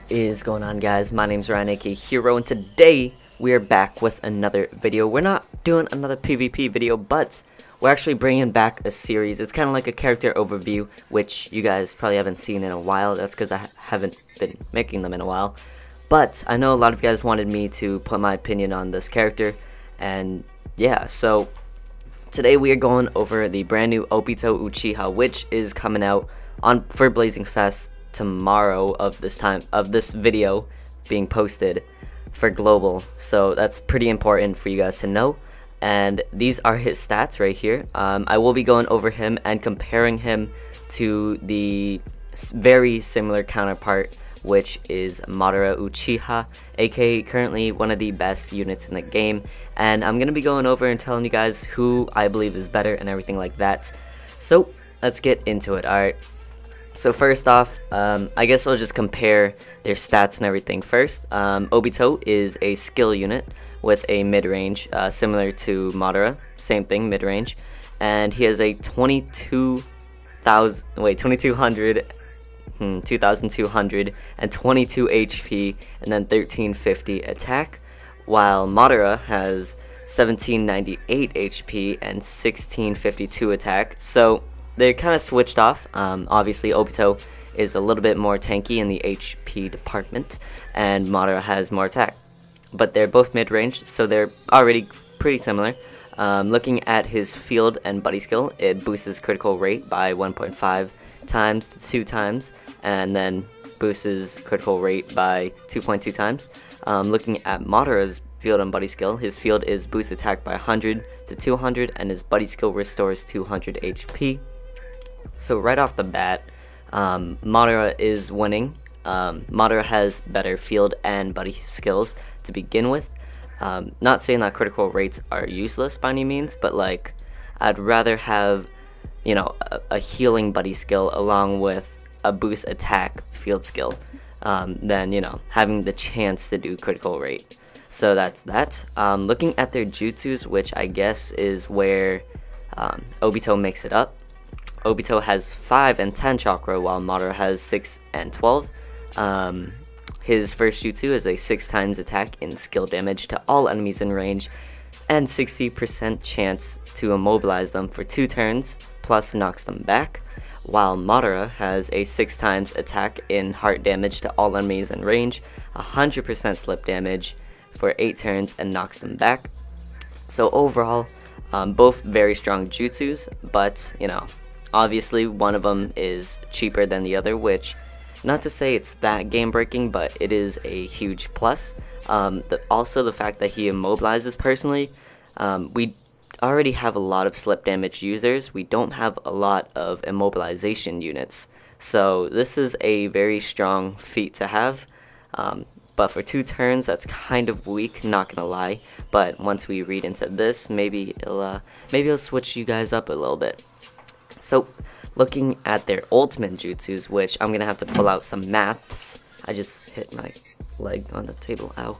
Is going on, guys? My name's Ryan, aka Hero, and today we are back with another video. We're not doing another PvP video, but we're actually bringing back a series. It's kind of like a character overview, which you guys probably haven't seen in a while. That's because I haven't been making them in a while. But I know a lot of you guys wanted me to put my opinion on this character, and yeah, so today we are going over the brand new Obito Uchiha, which is coming out for Blazing Fest tomorrow of this video being posted for global. So that's pretty important for you guys to know, and these are his stats right here. I will be going over him and comparing him to the very similar counterpart, which is Madara Uchiha, aka currently one of the best units in the game, and I'm gonna be going over and telling you guys who I believe is better and everything like that. So let's get into it. Alright, so first off, I guess I'll just compare their stats and everything first. Obito is a skill unit with a mid-range, similar to Madara, same thing, mid-range, and he has a 2200 2222 HP and then 1350 attack, while Madara has 1798 HP and 1652 attack. So they kind of switched off. Obviously Obito is a little bit more tanky in the HP department, and Madara has more attack, but they're both mid-range, so they're already pretty similar. Looking at his field and buddy skill, it boosts his critical rate by 1.5 times to 2 times, and then boosts his critical rate by 2.2 times. Looking at Madara's field and buddy skill, his field is boost attack by 100 to 200, and his buddy skill restores 200 HP. So right off the bat, Madara is winning. Madara has better field and buddy skills to begin with. Not saying that critical rates are useless by any means, but like, I'd rather have, you know, a healing buddy skill along with a boost attack field skill than, you know, having the chance to do critical rate. So that's that. Looking at their jutsus, which I guess is where Obito makes it up. Obito has 5 and 10 chakra, while Madara has 6 and 12. His first jutsu is a 6 times attack in skill damage to all enemies in range, and 60% chance to immobilize them for 2 turns, plus knocks them back, while Madara has a 6 times attack in heart damage to all enemies in range, 100% slip damage for 8 turns, and knocks them back. So overall, both very strong jutsus, but, you know, obviously one of them is cheaper than the other, which, not to say it's that game breaking, but it is a huge plus. Also the fact that he immobilizes personally, we already have a lot of slip damage users. We don't have a lot of immobilization units, so this is a very strong feat to have. But for 2 turns, that's kind of weak, not gonna lie. But once we read into this, maybe it'll switch you guys up a little bit. So looking at their ultimate jutsus, which I'm gonna have to pull out some maths. I just hit my leg on the table, ow.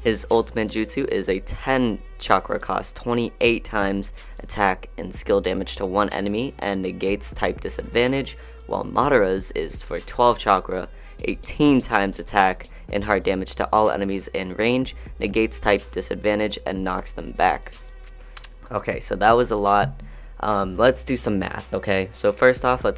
His ultimate jutsu is a 10 chakra cost, 28 times attack and skill damage to 1 enemy, and negates type disadvantage, while Madara's is for 12 chakra, 18 times attack and heart damage to all enemies in range, negates type disadvantage, and knocks them back. Okay, so that was a lot. Let's do some math, okay? So first off, I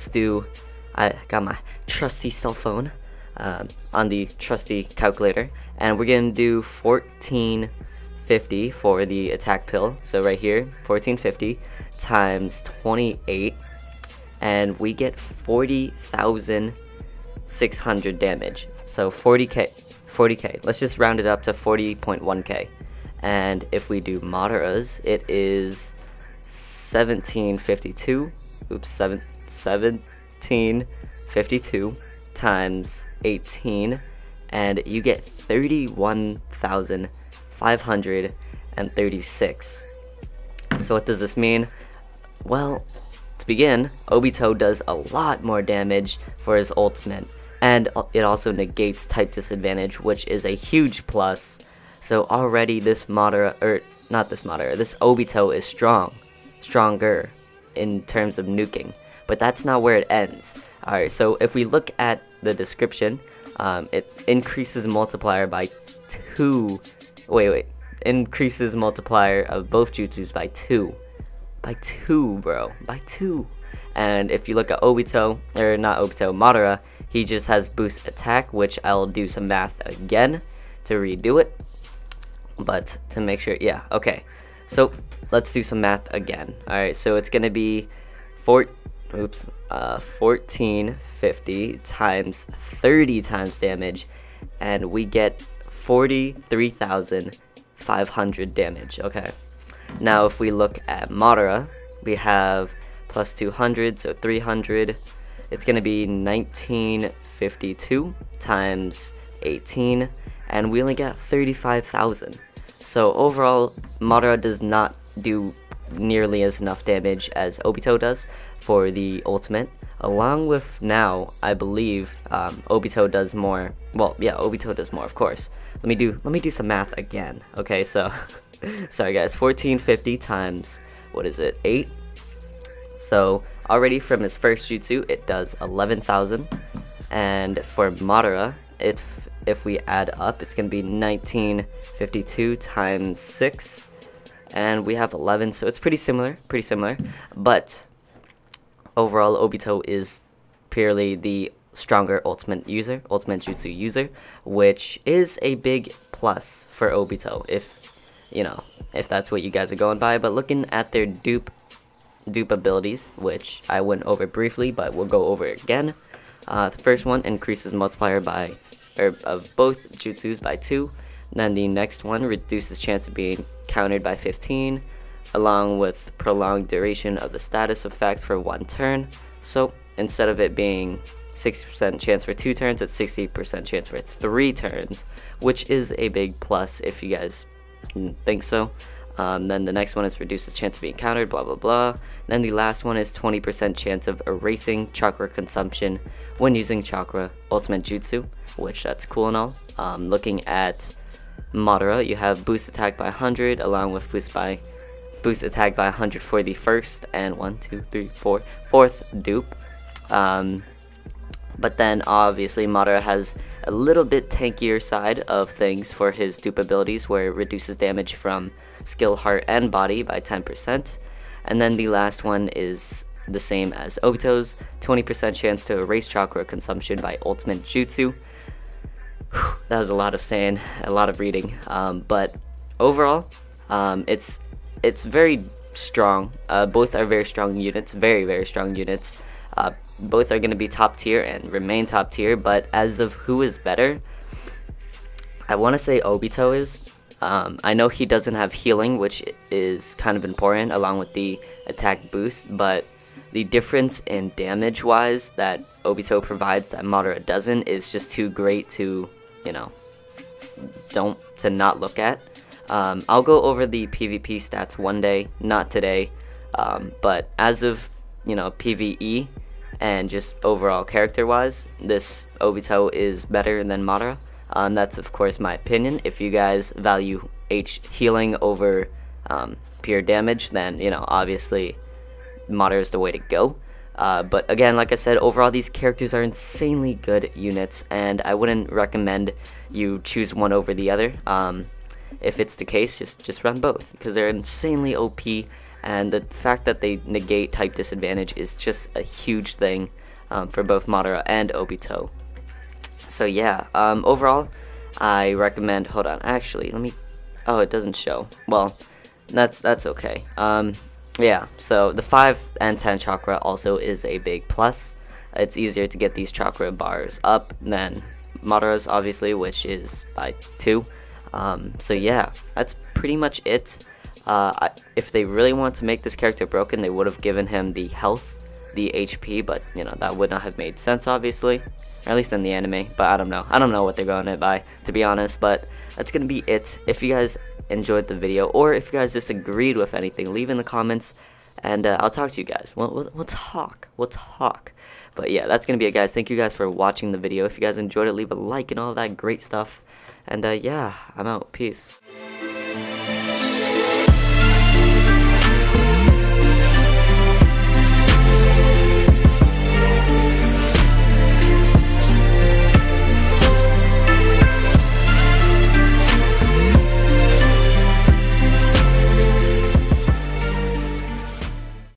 got my trusty cell phone on the trusty calculator, and we're gonna do 1450 for the attack pill. So right here, 1450 times 28, and we get 40,600 damage. So 40k. Let's just round it up to 40.1k. And if we do Madara's, it is 1752 times 18, and you get 31,536. So what does this mean? Well, to begin, Obito does a lot more damage for his ultimate, and it also negates type disadvantage, which is a huge plus. So already this Obito is stronger in terms of nuking, but that's not where it ends. Alright, so if we look at the description, It increases multiplier by 2. Wait. Increases multiplier of both jutsus by 2. By 2, bro. By 2. And if you look at Obito, or not Obito, Madara, he just has boost attack, which I'll do some math again to redo it. But to make sure, yeah, okay. So let's do some math again. Alright, so it's gonna be 1450 times 30 times damage, and we get 43,500 damage. Okay. Now if we look at Madara, we have plus 200, so 300. It's gonna be 1952 times 18, and we only got 35,000. So overall, Madara does not do nearly as enough damage as Obito does for the ultimate. Along with now, I believe Obito does more. Well, yeah, Obito does more, of course. Let me do some math again. Okay, so sorry guys, 1450 times, what is it, 8? So already from his first jutsu, it does 11,000, and for Madara, if we add up, it's gonna be 1952 times 6, and we have 11, so it's pretty similar. But overall, Obito is purely the stronger ultimate jutsu user, which is a big plus for Obito, if that's what you guys are going by. But looking at their Doop abilities, which I went over briefly, but we'll go over it again. The first one increases multiplier of both jutsus by 2. Then the next one reduces chance of being countered by 15, along with prolonged duration of the status effect for 1 turn. So instead of it being 60% chance for 2 turns, it's 60% chance for 3 turns, which is a big plus if you guys think so. Then the next one is reduces chance of being countered, blah blah blah. Then the last one is 20% chance of erasing chakra consumption when using chakra ultimate jutsu, which that's cool and all. Looking at Madara, you have boost attack by 100, along with boost attack by 100 for the first and 4th dupe. But then obviously Madara has a little bit tankier side of things for his dupe abilities, where it reduces damage from skill, heart, and body by 10%. And then the last one is the same as Obito's, 20% chance to erase chakra consumption by ultimate jutsu. That was a lot of saying, a lot of reading, but overall, it's very strong. Both are very strong units, very strong units. Both are going to be top tier and remain top tier, but as of who is better, I want to say Obito is. I know he doesn't have healing, which is kind of important along with the attack boost, but the difference in damage wise that Obito provides that Madara doesn't is just too great to, to not look at. I'll go over the PvP stats one day, not today, but as of PvE and just overall character wise, this Obito is better than Madara. That's of course my opinion. If you guys value healing over pure damage, then obviously Madara is the way to go. But again, like I said, overall these characters are insanely good units, and I wouldn't recommend you choose one over the other. If it's the case, just run both, because they're insanely OP, and the fact that they negate type disadvantage is just a huge thing for both Madara and Obito. So yeah, overall, I recommend, hold on, actually, oh, it doesn't show. Well, that's okay. Yeah, so the 5 and 10 chakra also is a big plus. It's easier to get these chakra bars up than Madara's, obviously, which is by 2. So yeah, that's pretty much it. If they really want to make this character broken, they would have given him the health, the HP, but that would not have made sense, obviously, or at least in the anime. But I don't know what they're going it by, to be honest. But that's gonna be it. If you guys enjoyed the video, or if you guys disagreed with anything, leave in the comments, and I'll talk to you guys. We'll talk. But yeah, that's gonna be it, guys. Thank you guys for watching the video. If you guys enjoyed it, leave a like and all that great stuff. And yeah, I'm out. Peace.